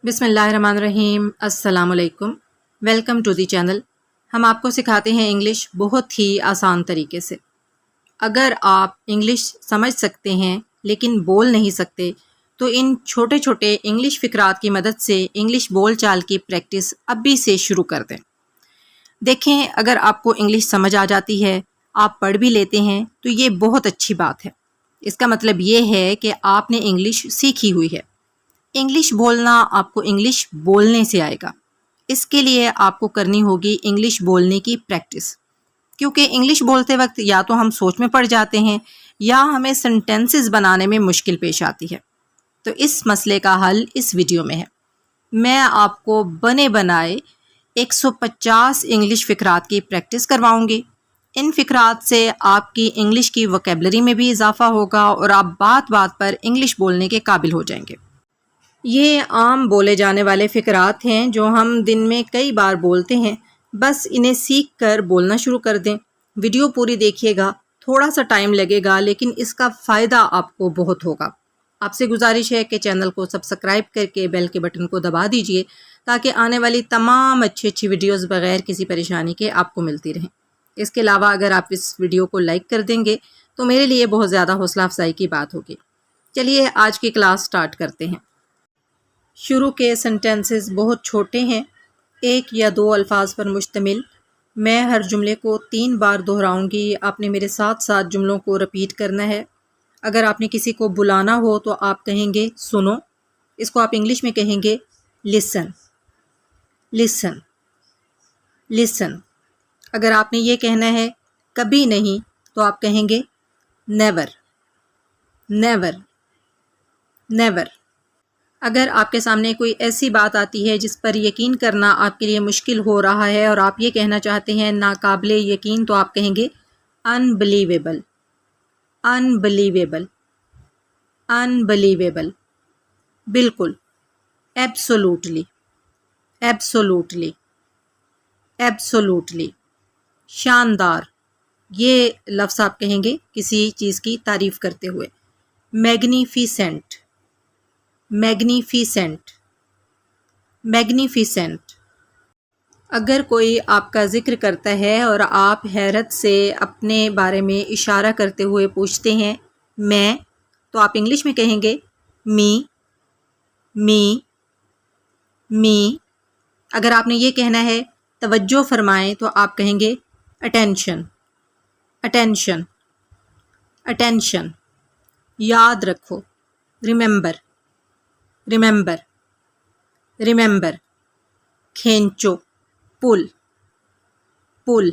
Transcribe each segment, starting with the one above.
बिस्मिल्लाहिर्रहमानिर्रहीम। अस्सलामुअलैकुम। Welcome to the channel. हम आपको सिखाते हैं इंग्लिश बहुत ही आसान तरीके से। अगर आप इंग्लिश समझ सकते हैं लेकिन बोल नहीं सकते तो इन छोटे छोटे इंग्लिश फ़िक्रात की मदद से इंग्लिश बोल चाल की प्रैक्टिस अभी से शुरू कर दें। देखें, अगर आपको इंग्लिश समझ आ जाती है, आप पढ़ भी लेते हैं तो ये बहुत अच्छी बात है। इसका मतलब ये है कि आपने इंग्लिश सीखी हुई है। इंग्लिश बोलना आपको इंग्लिश बोलने से आएगा। इसके लिए आपको करनी होगी इंग्लिश बोलने की प्रैक्टिस, क्योंकि इंग्लिश बोलते वक्त या तो हम सोच में पड़ जाते हैं या हमें सेंटेंसेस बनाने में मुश्किल पेश आती है। तो इस मसले का हल इस वीडियो में है। मैं आपको बने बनाए 150 इंग्लिश फ़िक्रात की प्रैक्टिस करवाऊंगी। इन फ़िक्रात से आपकी इंग्लिश की वोकेबलरी में भी इजाफा होगा और आप बात बात पर इंग्लिश बोलने के काबिल हो जाएंगे। ये आम बोले जाने वाले फ़िक्रात हैं जो हम दिन में कई बार बोलते हैं। बस इन्हें सीख कर बोलना शुरू कर दें। वीडियो पूरी देखिएगा, थोड़ा सा टाइम लगेगा लेकिन इसका फ़ायदा आपको बहुत होगा। आपसे गुजारिश है कि चैनल को सब्सक्राइब करके बेल के बटन को दबा दीजिए ताकि आने वाली तमाम अच्छी अच्छी वीडियोस बग़ैर किसी परेशानी के आपको मिलती रहें। इसके अलावा अगर आप इस वीडियो को लाइक कर देंगे तो मेरे लिए बहुत ज़्यादा हौसला अफजाई की बात होगी। चलिए आज की क्लास स्टार्ट करते हैं। शुरू के सेंटेंसेस बहुत छोटे हैं, एक या दो अल्फाज पर मुश्तमिल। मैं हर जुमले को 3 बार दोहराऊंगी। आपने मेरे साथ साथ जुमलों को रिपीट करना है। अगर आपने किसी को बुलाना हो तो आप कहेंगे सुनो। इसको आप इंग्लिश में कहेंगे लिसन, लिसन, लिसन। अगर आपने ये कहना है कभी नहीं तो आप कहेंगे नेवर, नेवर, नेवर। अगर आपके सामने कोई ऐसी बात आती है जिस पर यकीन करना आपके लिए मुश्किल हो रहा है और आप ये कहना चाहते हैं नाकाबिले यकीन, तो आप कहेंगे अनबिलीवेबल, अनबिलीवेबल, अनबिलीवेबल। बिल्कुल, एब्सोल्युटली, एब्सोल्युटली, एब्सोल्युटली। शानदार, ये लफ्ज़ आप कहेंगे किसी चीज़ की तारीफ़ करते हुए। Magnificent, magnificent, magnificent. अगर कोई आपका ज़िक्र करता है और आप हैरत से अपने बारे में इशारा करते हुए पूछते हैं मैं, तो आप इंग्लिश में कहेंगे मी, मी, मी। अगर आपने ये कहना है तवज्जो फरमाएं तो आप कहेंगे अटेंशन, अटेंशन, अटेंशन। याद रखो, रिमेंबर, रिमेंबर, रिमेंबर। खींचो, पुल, पुल,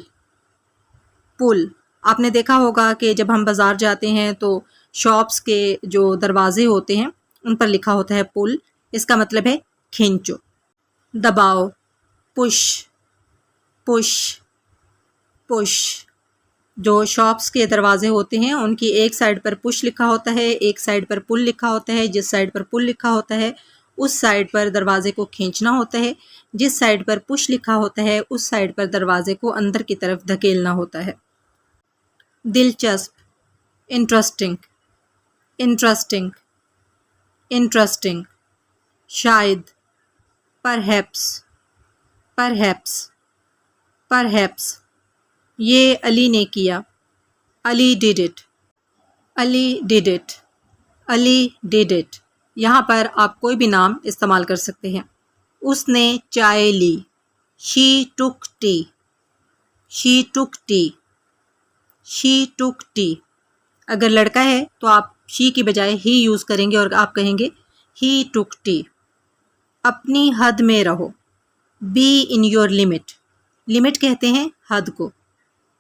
पुल। आपने देखा होगा कि जब हम बाज़ार जाते हैं तो शॉप्स के जो दरवाजे होते हैं उन पर लिखा होता है पुल। इसका मतलब है खींचो। दबाओ, पुश, पुश, पुश। जो शॉप्स के दरवाजे होते हैं उनकी एक साइड पर पुश लिखा होता है, एक साइड पर पुल लिखा होता है। जिस साइड पर पुल लिखा होता है उस साइड पर दरवाजे को खींचना होता है, जिस साइड पर पुश लिखा होता है उस साइड पर दरवाजे को अंदर की तरफ धकेलना होता है। दिलचस्प, इंटरेस्टिंग, इंटरेस्टिंग, इंटरेस्टिंग। शायद, परहैप्स, परहैप्स, परहैप्स। ये अली ने किया, Ali did it, Ali did it, Ali did it. यहाँ पर आप कोई भी नाम इस्तेमाल कर सकते हैं। उसने चाय ली, she took tea, she took tea, she took tea. अगर लड़का है तो आप शी की बजाय ही यूज़ करेंगे और आप कहेंगे ही टुक टी। अपनी हद में रहो, be in your limit. Limit कहते हैं हद को।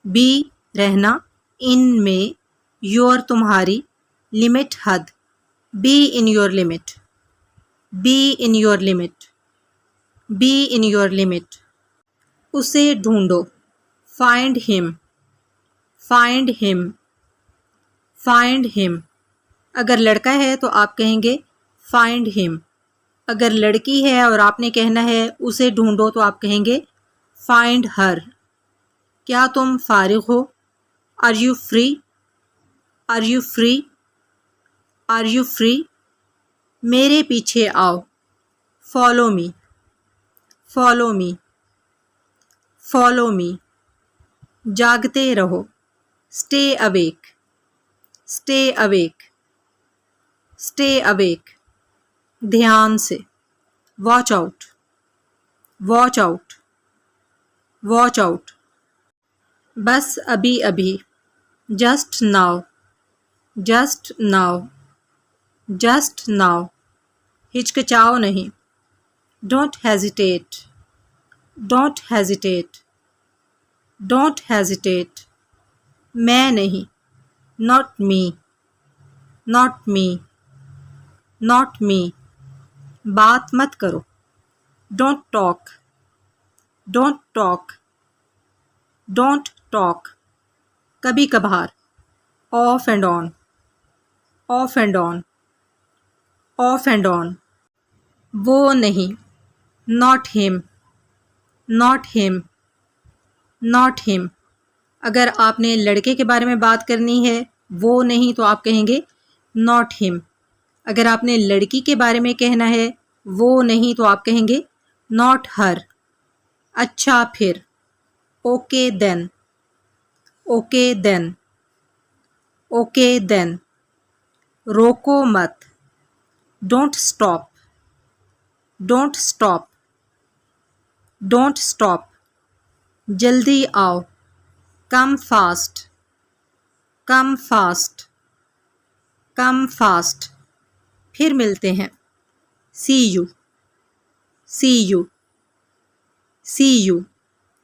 बी रहना, इन में, योर तुम्हारी, लिमिट हद। Be in your limit, be in your limit, be in your limit. उसे ढूंढो, find him, find him, find him. अगर लड़का है तो आप कहेंगे फाइंड हिम। अगर लड़की है और आपने कहना है उसे ढूंढो तो आप कहेंगे फाइंड हर। क्या तुम फारिग हो? Are you free? Are you free? Are you free? मेरे पीछे आओ, follow me, follow me, follow me, जागते रहो, stay awake, stay awake, stay awake, ध्यान से, watch out, watch out, watch out, बस अभी अभी, just now, just now, just now, हिचकिचाओ नहीं, don't hesitate, don't hesitate, don't hesitate, मैं नहीं, not me, not me, not me, बात मत करो, don't talk, don't talk, don't talk, कभी कभार, off and on, off and on, off and on, वो नहीं, not him, not him, not him, अगर आपने लड़के के बारे में बात करनी है वो नहीं तो आप कहेंगे not him, अगर आपने लड़की के बारे में कहना है वो नहीं तो आप कहेंगे not her, अच्छा फिर, okay then, okay then, okay then, रोको मत, don't stop, don't stop, don't stop, जल्दी आओ, come fast, come fast, come fast, फिर मिलते हैं, see you, see you, see you,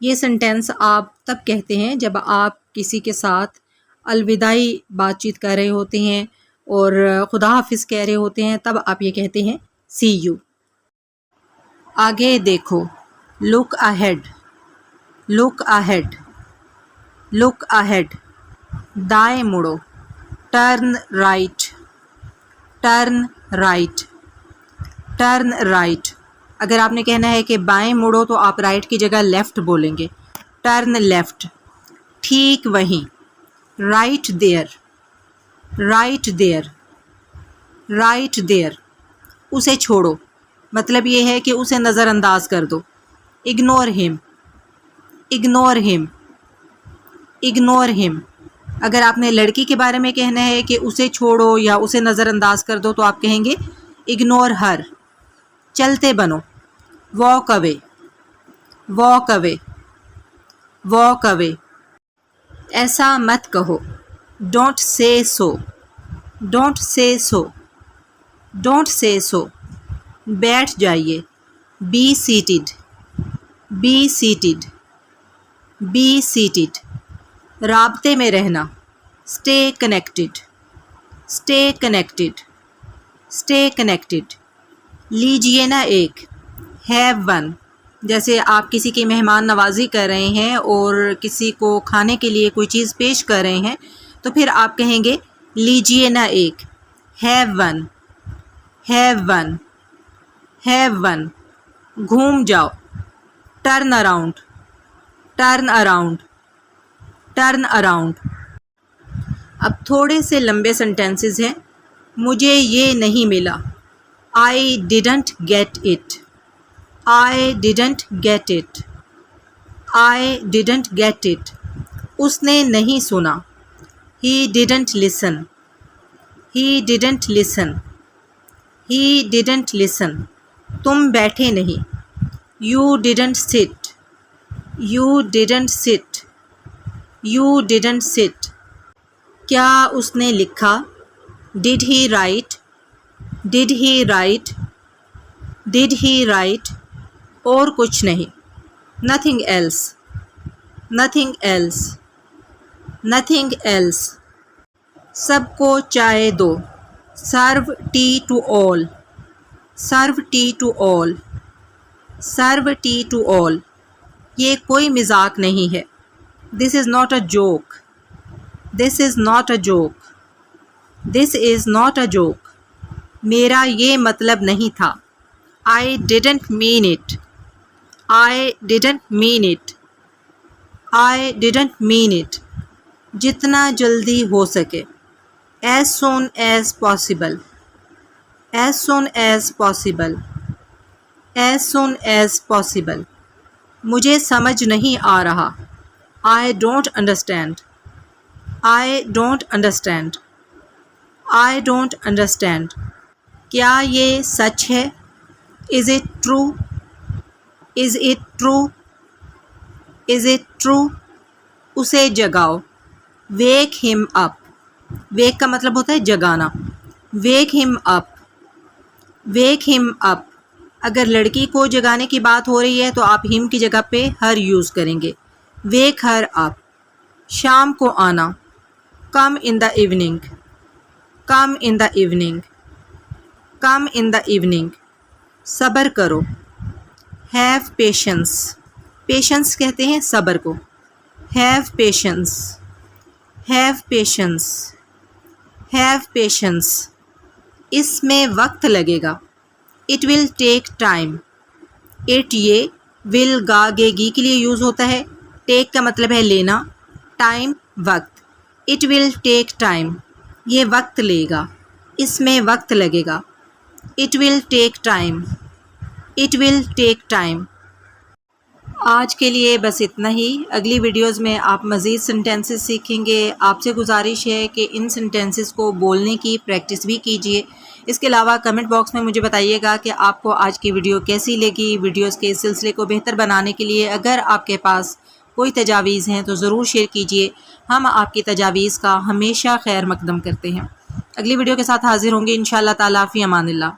ये सेंटेंस आप तब कहते हैं जब आप किसी के साथ अलविदाई बातचीत कर रहे होते हैं और खुदा हाफिज़ कह रहे होते हैं, तब आप ये कहते हैं see you। आगे देखो, look ahead, look ahead, look ahead, दाएं मुड़ो, turn right, turn right, turn right, अगर आपने कहना है कि बाएं मुड़ो तो आप राइट की जगह लेफ़्ट बोलेंगे, टर्न लेफ़्ट, ठीक वहीं, right there, right there, right there, उसे छोड़ो, मतलब ये है कि उसे नज़रअंदाज कर दो, ignore him, ignore him, ignore him, अगर आपने लड़की के बारे में कहना है कि उसे छोड़ो या उसे नज़रअंदाज कर दो तो आप कहेंगे इग्नोर हर, चलते बनो, walk away, walk away, walk away, ऐसा मत कहो, don't say so, don't say so, don't say सो, बैठ जाइए, be seated, be seated, be seated, राब्ते में रहना, stay connected, stay connected, stay connected, लीजिए ना एक, हैव वन, जैसे आप किसी की मेहमान नवाजी कर रहे हैं और किसी को खाने के लिए कोई चीज़ पेश कर रहे हैं तो फिर आप कहेंगे लीजिए ना एक, have one, have one, have one, घूम जाओ, turn around, turn around, turn around. अब थोड़े से लंबे सेंटेंसेस हैं, मुझे ये नहीं मिला, I didn't get it, I didn't get it, I didn't get it, उसने नहीं सुना, he didn't listen, he didn't listen, he didn't listen, तुम बैठे नहीं, you didn't sit, you didn't sit, you didn't sit, क्या उसने लिखा, did he write, did he write, did he write, और कुछ नहीं, nothing else, nothing else, nothing else, सबको चाय दो, serve tea to all, serve tea to all, serve tea to all, ये कोई मजाक नहीं है, this is not a joke, this is not a joke, this is not a joke, मेरा ये मतलब नहीं था, I didn't mean it, I didn't mean it, I didn't mean it, जितना जल्दी हो सके, as soon as possible, as soon as possible, as soon as possible. मुझे समझ नहीं आ रहा. I don't understand. I don't understand. I don't understand. क्या ये सच है? Is it true? Is it true? Is it true? उसे जगाओ. Wake him up. Wake का मतलब होता है जगाना. Wake him up. Wake him up. अगर लड़की को जगाने की बात हो रही है तो आप him की जगह पे her यूज़ करेंगे. Wake her up. शाम को आना. Come in the evening. Come in the evening. Come in the evening. सब्र करो. Have patience. Patience कहते हैं सब्र को. Have patience. Have patience. Have patience. इसमें वक्त लगेगा. It will take time. It ये will गा गे गी के लिए यूज़ होता है. Take का मतलब है लेना. Time वक्त. It will take time. ये वक्त लेगा. इसमें वक्त लगेगा. It will take time. It will take time. आज के लिए बस इतना ही. अगली वीडियोस में आप मज़ीद सेंटेंसेस सीखेंगे. आपसे गुजारिश है कि इन सेंटेंसेस को बोलने की प्रैक्टिस भी कीजिए. इसके अलावा कमेंट बॉक्स में मुझे बताइएगा कि आपको आज की वीडियो कैसी लगी. वीडियोस के सिलसिले को बेहतर बनाने के लिए अगर आपके पास कोई तजावीज़ हैं तो ज़रूर शेयर कीजिए. हम आपकी तजावीज़ का हमेशा खैर मकदम करते हैं. अगली वीडियो के साथ हाजिर होंगे इंशाअल्लाह ताला. फ़ी अमानिल्लाह.